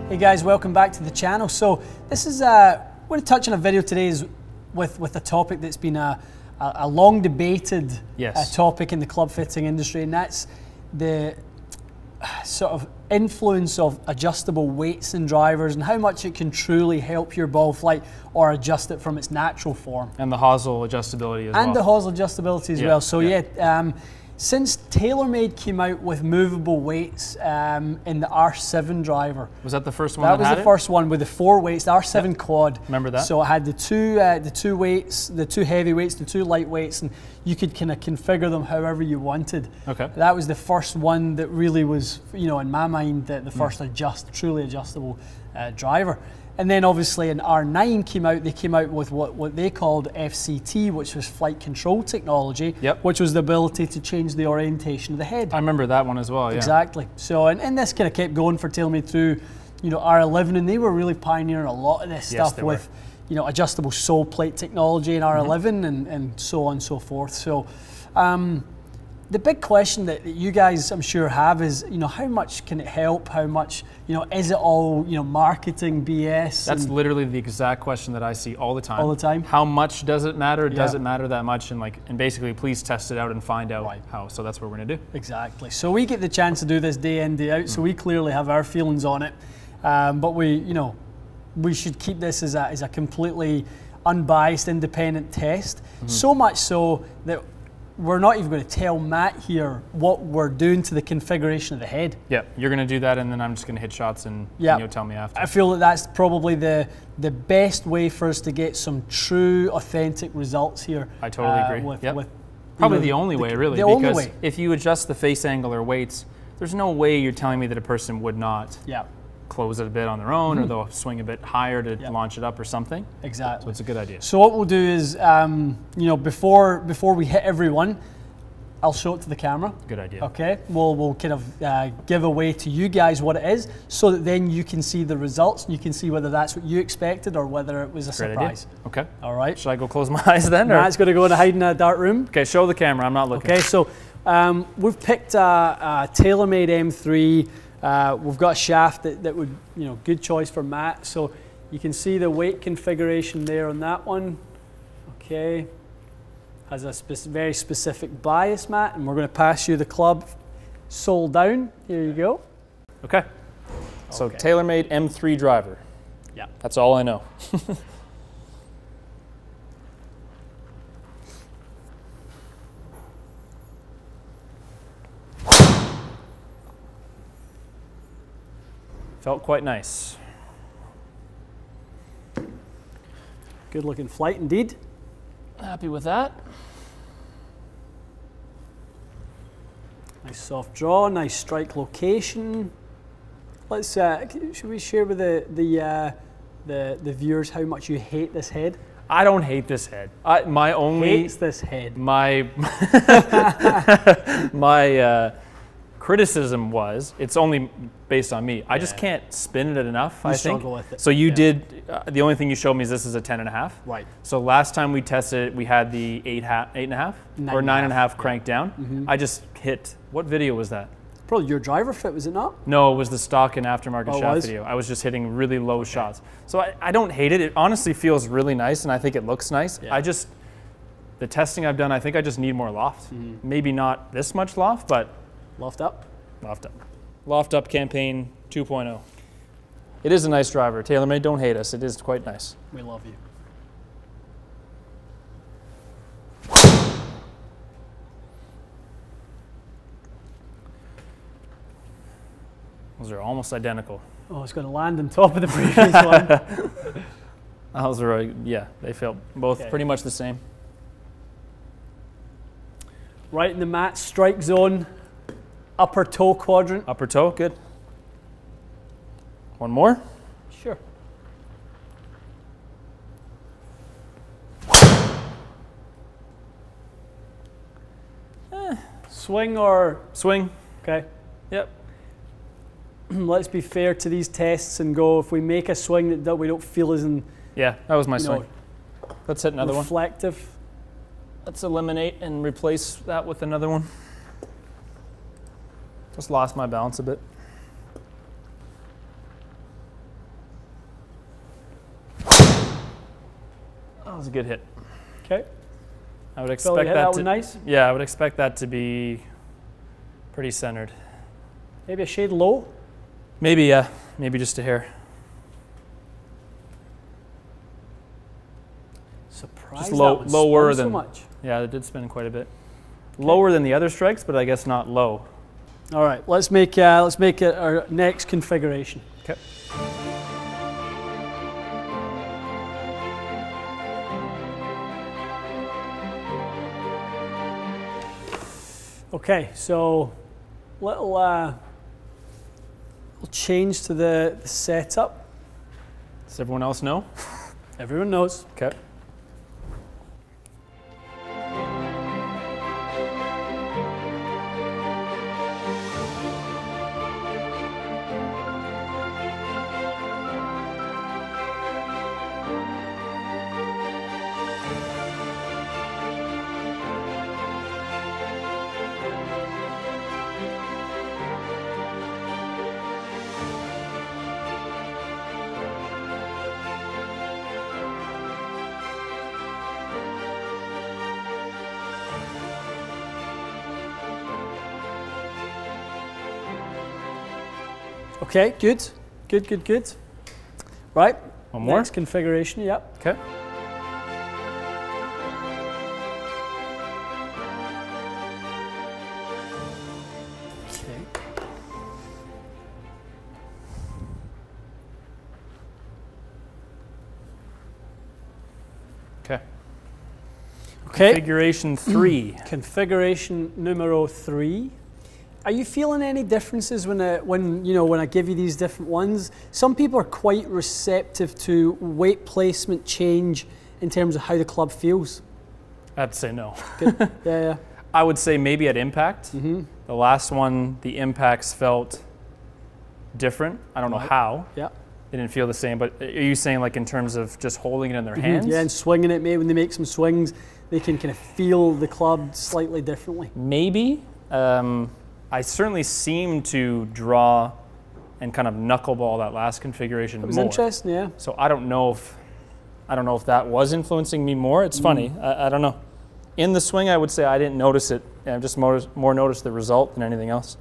Hey guys, welcome back to the channel. So this is we're going to touch on a video today with a topic that's been a long debated topic in the club fitting industry, and that's the sort of influence of adjustable weights and drivers and how much it can truly help your ball flight or adjust it from its natural form. And the Hosel adjustability as well. And the Hosel adjustability as well. So since TaylorMade came out with movable weights in the R7 driver. Was that the first one? That was the first one with the 4 weights, the R7 quad. Remember that? So it had the two weights, the 2 heavy weights, the 2 light weights, and you could kind of configure them however you wanted. Okay. That was the first one that really was, you know, in my mind, the first truly adjustable driver. And then obviously in R9 came out, they came out with what they called FCT, which was flight control technology, which was the ability to change the orientation of the head. I remember that one as well, yeah. Exactly. So, and this kind of kept going for TaylorMade through, you know, R11, and they were really pioneering a lot of this stuff with, you know, adjustable sole plate technology in R11 and so on and so forth. So, the big question that you guys, I'm sure, have is, you know, how much can it help? How much, you know, is it all, you know, marketing BS? That's literally the exact question that I see all the time. All the time? How much does it matter? Does it matter that much? And basically, please test it out and find out how. So that's what we're going to do. Exactly. So we get the chance to do this day in, day out, so we clearly have our feelings on it. But we, you know, we should keep this as a completely unbiased, independent test. So much so that we're not even going to tell Matt here what we're doing to the configuration of the head. Yeah, you're going to do that, and then I'm just going to hit shots, and you'll tell me after. I feel that that's probably the best way for us to get some true, authentic results here. I totally agree. Probably the only way, really, because if you adjust the face angle or weights, there's no way you're telling me that a person would not close it a bit on their own, or they'll swing a bit higher to launch it up or something. Exactly. So it's a good idea. So what we'll do is, you know, before we hit everyone, I'll show it to the camera. Good idea. Okay. We'll kind of give away to you guys what it is, so that then you can see the results and you can see whether that's what you expected or whether it was a surprise. Okay. All right. Should I go close my eyes then? Matt's going to go and hide in a dark room. Okay. Show the camera. I'm not looking. Okay. So we've picked a TaylorMade M3. We've got a shaft that would, you know, good choice for Matt. So you can see the weight configuration there on that one. Okay. Has a very specific bias, Matt, and we're going to pass you the club sole down. Here you go. Okay. So TaylorMade M3 driver. Yeah. That's all I know. Felt quite nice. Good looking flight indeed. Happy with that. Nice soft draw, nice strike location. Let's should we share with the viewers how much you hate this head? I don't hate this head. My only hates this head. My criticism was, it's only based on me. I just can't spin it enough, I think. With it. So you did, the only thing you showed me is this is a 10.5. Right. So last time we tested it, we had the 8.5 or 9.5 cranked down. I just hit, what video was that? Probably your driver fit, was it not? No, it was the stock and aftermarket shaft video. I was just hitting really low shots. So I don't hate it. It honestly feels really nice, and I think it looks nice. Yeah. The testing I've done, I think I just need more loft. Maybe not this much loft, but loft up. Loft up. Loft up campaign 2.0. It is a nice driver. TaylorMade, don't hate us. It is quite nice. We love you. Those are almost identical. Oh, it's going to land on top of the previous one. Those are, yeah, they felt both pretty much the same. Right in the Matt strike zone. Upper toe quadrant. Upper toe, good. One more? Sure. Swing or? Swing. Okay. Yep. Let's be fair to these tests and go, if we make a swing that we don't feel is in... Yeah, that was my swing. Let's hit another reflective. Let's eliminate and replace that with another one. Just lost my balance a bit. was a good hit. Okay. I would expect that to, nice. Yeah, I would expect that to be pretty centered. Maybe a shade low? Maybe, yeah. Maybe just a hair. Surprised just lower than so much. Yeah, it did spin quite a bit. Okay. Lower than the other strikes, but I guess not low. All right, let's make it our next configuration. Okay. Okay, so little change to the setup. Does everyone else know? Everyone knows. Okay. Okay, good. Good. Right. One more. Next configuration, yep. Okay. Okay. Configuration 3. Configuration numero 3. Are you feeling any differences when I give you these different ones? Some people are quite receptive to weight placement change in terms of how the club feels. I'd say no. Good. Yeah. I would say maybe at impact. Mm-hmm. The last one, the impacts felt different. I don't know how. Yeah. They didn't feel the same, but are you saying like in terms of just holding it in their hands? Yeah, and swinging it, maybe when they make some swings, they can kind of feel the club slightly differently. Maybe. I certainly seemed to draw and kind of knuckleball that last configuration more. It was interesting, yeah. So I don't know if that was influencing me more. It's funny. I don't know. In the swing, I would say I didn't notice it. I just more noticed the result than anything else.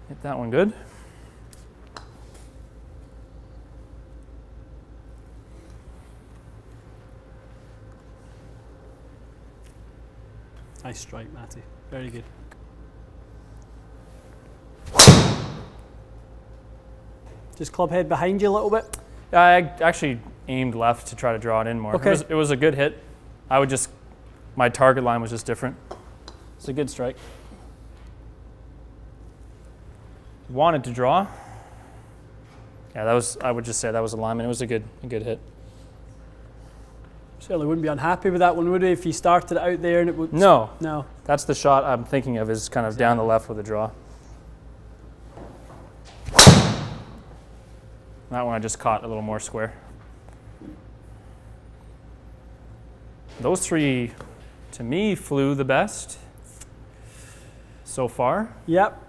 Hit that one good. Nice strike, Matty. Very good. Just club head behind you a little bit? I actually aimed left to try to draw it in more. Okay. It was a good hit. My target line was just different. It's a good strike. Wanted to draw. Yeah, I would just say that was alignment. It was a good hit. Certainly wouldn't be unhappy with that one, would he, if he started it out there and it would... No. No. That's the shot I'm thinking of, is kind of down the left with a draw. That one I just caught a little more square. Those three, to me, flew the best so far. Yep.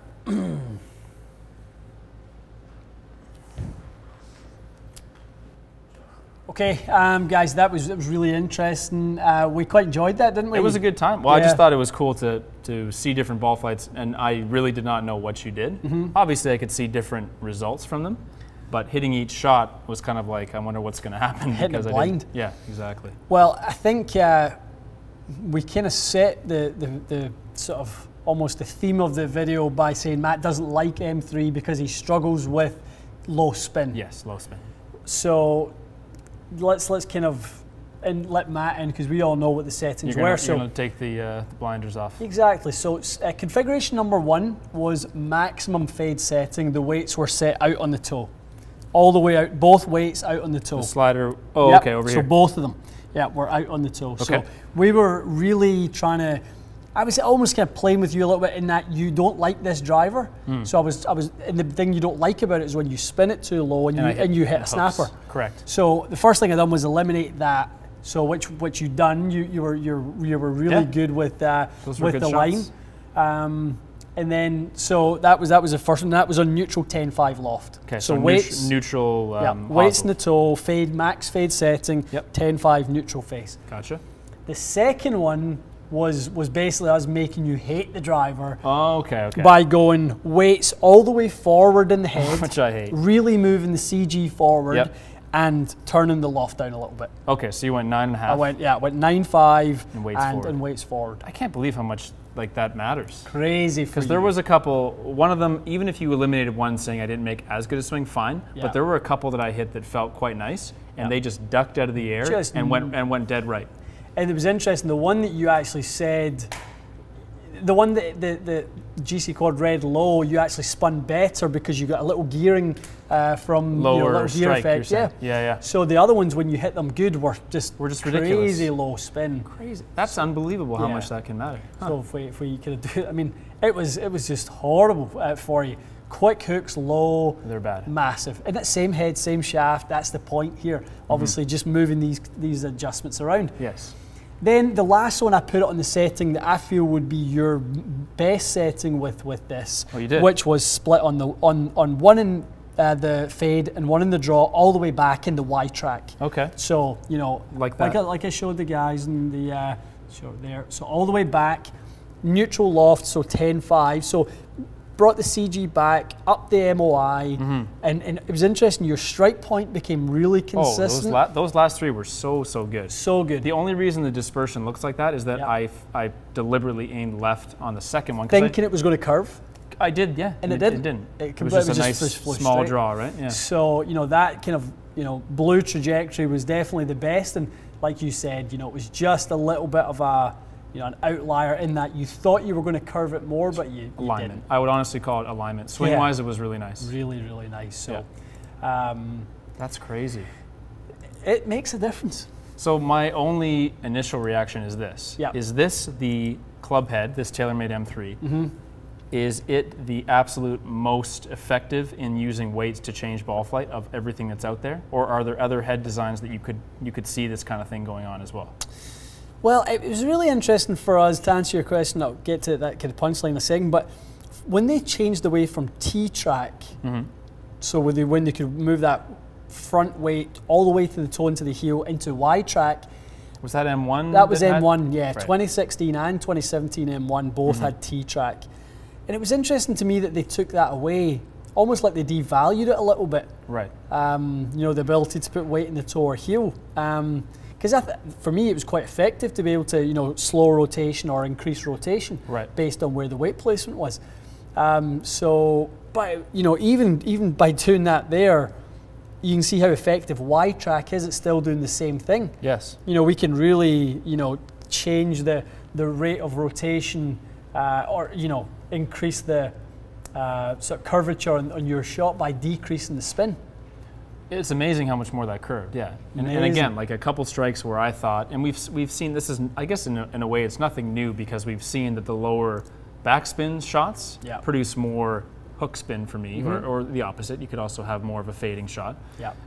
Okay, guys, that was really interesting. We quite enjoyed that, didn't we? It was a good time. Well, yeah. I just thought it was cool to see different ball flights, and I really did not know what you did. Mm-hmm. Obviously, I could see different results from them, but hitting each shot was kind of like, I wonder what's going to happen. Hitting it blind. Yeah, exactly. Well, I think we kind of set the sort of almost the theme of the video by saying Matt doesn't like M3 because he struggles with low spin. Yes, low spin. So let's kind of let Matt in, because we all know what the settings were. You're going to take the blinders off. Exactly. So configuration number 1 was maximum fade setting. The weights were set out on the toe, all the way out. Both weights out on the toe. The slider. Oh, yep. Okay, over here. So both of them, yeah, were out on the toe. Okay. So we were really trying to. I was almost kind of playing with you a little bit in that you don't like this driver. So I was, and the thing you don't like about it is when you spin it too low and you hit a snapper. Correct. So the first thing I done was eliminate that. So which you done. You were really good with the line. And then, so that was the first one. That was on neutral 10.5 loft. Okay, so weights, neutral. Weights in the toe, fade, max fade setting, 10.5 neutral face. Gotcha. The second one was basically us making you hate the driver. Oh, okay. By going weights all the way forward in the head, which I hate. Really moving the CG forward, and turning the loft down a little bit. Okay, so you went 9.5. I went 9.5 and weights forward. I can't believe how much that matters. Crazy. Because there was a couple. One of them, even if you eliminated one, saying I didn't make as good a swing, fine. But there were a couple that I hit that felt quite nice, and they just ducked out of the air and went dead right. And it was interesting, the one that you actually said, the one that the GC Quad Red Low, you actually spun better because you got a little gearing from lower little gear effect. Yeah. So the other ones, when you hit them good, were just ridiculous. Crazy low spin. Crazy. That's unbelievable how much that can matter. Huh. So if we could do it, I mean, it was just horrible for you. Quick hooks, low. They're bad. Massive. And that same head, same shaft, that's the point here. Obviously, just moving these adjustments around. Yes. Then the last one, I put it on the setting that I feel would be your best setting with this. Oh, you did? Which was split on one in the fade and one in the draw, all the way back in the Y track. Okay. So, like that. Like I showed the guys in the show there. So all the way back, neutral loft, so 10.5. So brought the CG back, up the MOI, and it was interesting. Your strike point became really consistent. Oh, those last three were so good. So good. The only reason the dispersion looks like that is that I deliberately aimed left on the second one. Thinking it was going to curve. I did, yeah. And it didn't. It didn't. It was just a nice small draw, right? Yeah. So, that kind of, blue trajectory was definitely the best. And like you said, it was just a little bit of a, an outlier in that you thought you were going to curve it more, but you alignment. Didn't. I would honestly call it alignment. Swing-wise, it was really nice. Really nice. So, that's crazy. It makes a difference. So my only initial reaction is this. Yeah. Is this the club head, this TaylorMade M3? Is it the absolute most effective in using weights to change ball flight of everything that's out there? Or are there other head designs that you could see this kind of thing going on as well? Well, it was really interesting for us to answer your question. I'll get to that kind of punchline in a second. But when they changed away from T-track, so when they could move that front weight all the way to the toe and to the heel into Y-track. Was that M1? That was M1, yeah. Right. 2016 and 2017 M1 both had T-track. And it was interesting to me that they took that away, almost like they devalued it a little bit. Right. The ability to put weight in the toe or heel. Because for me, it was quite effective to be able to, slow rotation or increase rotation based on where the weight placement was. But even by doing that there, you can see how effective Y-track is. It's still doing the same thing. Yes. We can really, change the rate of rotation or, increase the sort of curvature on your shot by decreasing the spin. It's amazing how much more that curved, yeah. And again, like a couple strikes where I thought, and we've seen this is, I guess in a way it's nothing new because we've seen that the lower backspin shots produce more hook spin for me, or the opposite. You could also have more of a fading shot,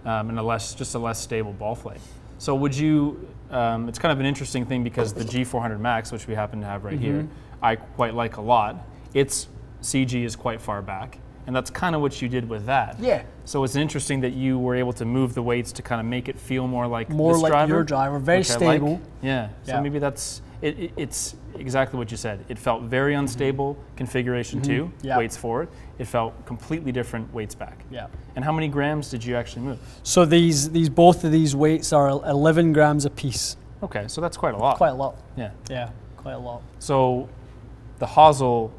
and just a less stable ball flight. So would you? It's kind of an interesting thing because the G400 Max, which we happen to have right here, I quite like a lot. Its CG is quite far back. And that's kind of what you did with that. Yeah. So it's interesting that you were able to move the weights to kind of make it feel more like this driver. Your driver, very stable. Like. Yeah. So maybe that's it's exactly what you said. It felt very unstable configuration too. Weights forward. It felt completely different weights back. Yeah. And how many grams did you actually move? So both of these weights are 11 grams a piece. Okay, so that's quite a lot. Quite a lot. Yeah. Yeah, quite a lot. So the Hosel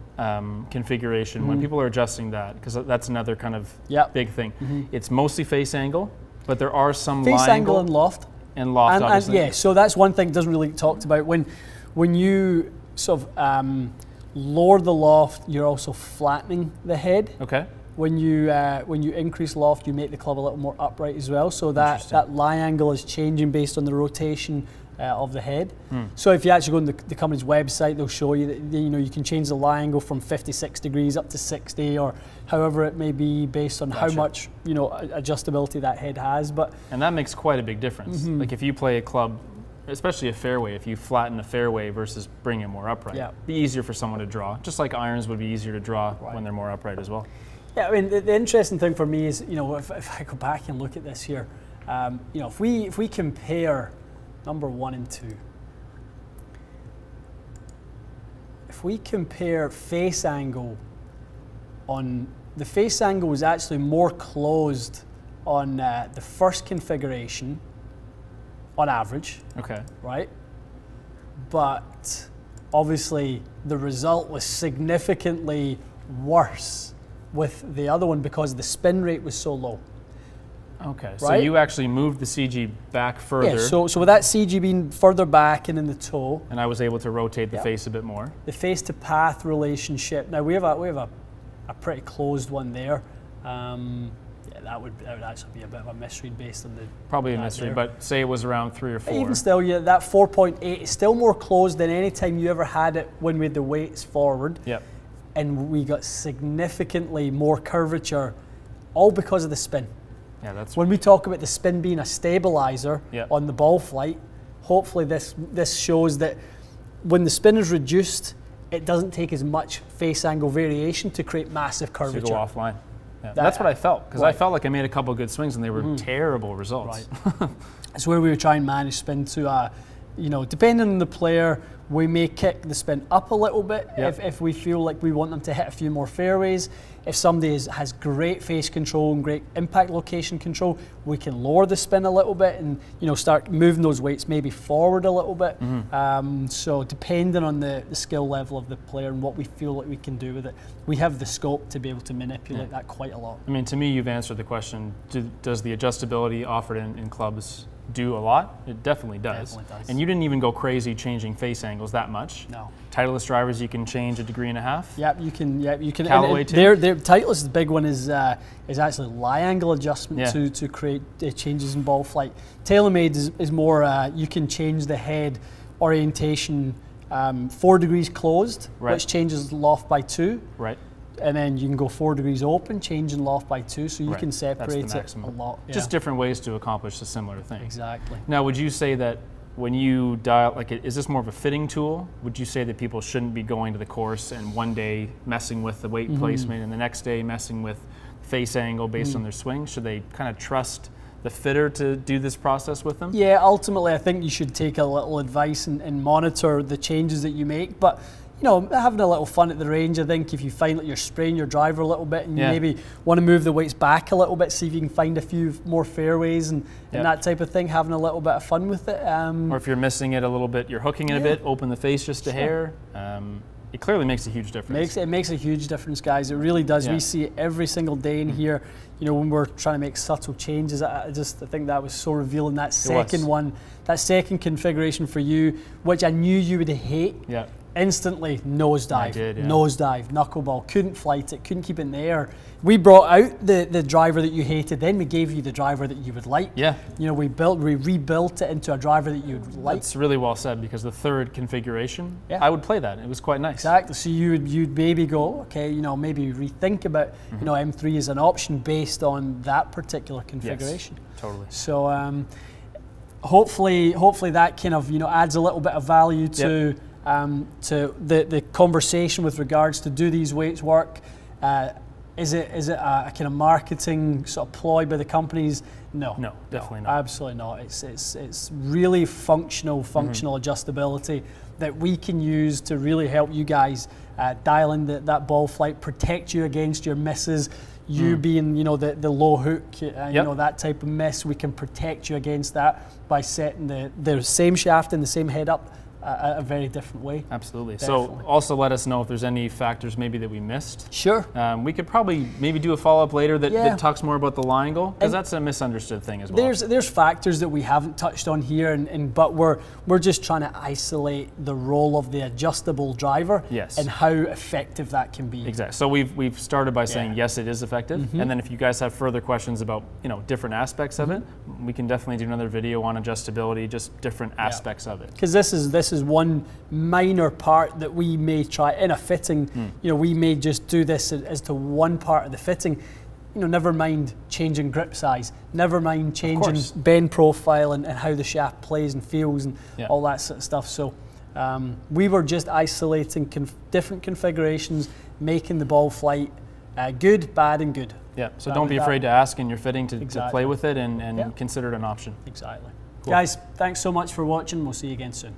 configuration, when people are adjusting that, because that's another kind of big thing, it's mostly face angle, but there are some face angle and loft. And loft, obviously. And so that's one thing that doesn't really get talked about. When you sort of lower the loft, you're also flattening the head. Okay. When you increase loft, you make the club a little more upright as well. So that lie angle is changing based on the rotation of the head. So if you actually go on the company's website, they'll show you that you can change the lie angle from 56 degrees up to 60 or however it may be based on how much adjustability that head has. And that makes quite a big difference. Like if you play a club especially a fairway, if you flatten a fairway versus bring it more upright, be easier for someone to draw. Just like irons would be easier to draw when they're more upright as well. Yeah, I mean, the interesting thing for me is, if I go back and look at this here, if we compare number 1 and 2, if we compare face angle the face angle was actually more closed on the first configuration on average. Okay. Right? But obviously the result was significantly worse with the other one because the spin rate was so low. Okay, so you actually moved the CG back further. Yeah, so with that CG being further back and in the toe. And I was able to rotate the face a bit more. The face to path relationship. Now we have a pretty closed one there. That would actually be a bit of a misread based on the... Probably a misread, but say it was around 3 or 4. Even still, that 4.8 is still more closed than any time you ever had it when we had the weights forward. Yep. And we got significantly more curvature, all because of the spin. Yeah, that's... When we talk about the spin being a stabilizer on the ball flight, hopefully this shows that when the spin is reduced, it doesn't take as much face angle variation to create massive curvature. To go offline. Yeah. That's what I felt, because I felt like I made a couple of good swings and they were terrible results. Right. It's where we were trying to manage spin to, depending on the player, we may kick the spin up a little bit if we feel like we want them to hit a few more fairways. If somebody has great face control and great impact location control, we can lower the spin a little bit and start moving those weights maybe forward a little bit. So depending on the skill level of the player and what we feel like we can do with it, we have the scope to be able to manipulate that quite a lot. I mean, to me, you've answered the question, does the adjustability offered in clubs do a lot? It definitely does. Definitely does. And you didn't even go crazy changing face angles that much. No. Titleist drivers, you can change 1.5 degrees. Yep, you can. Yep, you can. Callaway too. Titleist, the big one is actually lie angle adjustment to create changes in ball flight. TaylorMade is more. You can change the head orientation 4 degrees closed, which changes loft by 2. Right. And then you can go 4 degrees open, changing loft by 2, so you can separate it a lot. Yeah. Just different ways to accomplish a similar thing. Exactly. Now, would you say that when you dial, is this more of a fitting tool? Would you say that people shouldn't be going to the course and one day messing with the weight placement and the next day messing with face angle based on their swing? Should they kind of trust the fitter to do this process with them? Yeah, ultimately I think you should take a little advice and monitor the changes that you make, but having a little fun at the range. I think if you find that you're spraying your driver a little bit and you maybe want to move the weights back a little bit, see if you can find a few more fairways and that type of thing, having a little bit of fun with it. Or if you're missing it a little bit, you're hooking it a bit, open the face just a hair. It clearly makes a huge difference. It makes a huge difference, guys. It really does. We see it every single day in here. When we're trying to make subtle changes, I think that was so revealing. That second configuration for you, which I knew you would hate. Yeah. Instantly nosedive, I did, nosedive, knuckleball, couldn't flight it, couldn't keep it in the air. We brought out the driver that you hated, then we gave you the driver that you would like. Yeah. We rebuilt it into a driver that you would like. That's really well said, because the third configuration, I would play that. It was quite nice. Exactly. So you'd maybe go, okay, maybe rethink about M3 as an option based on that particular configuration. Yes, totally. So hopefully that kind of adds a little bit of value to the conversation with regards to, do these weights work? Is it a kind of marketing sort of ploy by the companies? No, definitely not. Absolutely not. It's really functional adjustability that we can use to really help you guys dial in that ball flight, protect you against your misses. You being the low hook, that type of miss, we can protect you against that by setting the same shaft and the same head up a very different way. Absolutely. Definitely. So also let us know if there's any factors maybe that we missed. Sure. We could probably maybe do a follow-up later that talks more about the lie angle, because that's a misunderstood thing as well. There's factors that we haven't touched on here, but we're just trying to isolate the role of the adjustable driver and how effective that can be. Exactly. So we've started by saying yes, it is effective, and then if you guys have further questions about different aspects of it, we can definitely do another video on adjustability, just different aspects of it. Because this is one minor part that we may try in a fitting. We may just do this as to one part of the fitting. never mind changing grip size, never mind changing bend profile and how the shaft plays and feels and all that sort of stuff. So we were just isolating different configurations, making the ball flight good, bad, and good. Yeah, so don't be afraid to ask in your fitting to play with it and consider it an option. Exactly. Cool. Guys, thanks so much for watching. We'll see you again soon.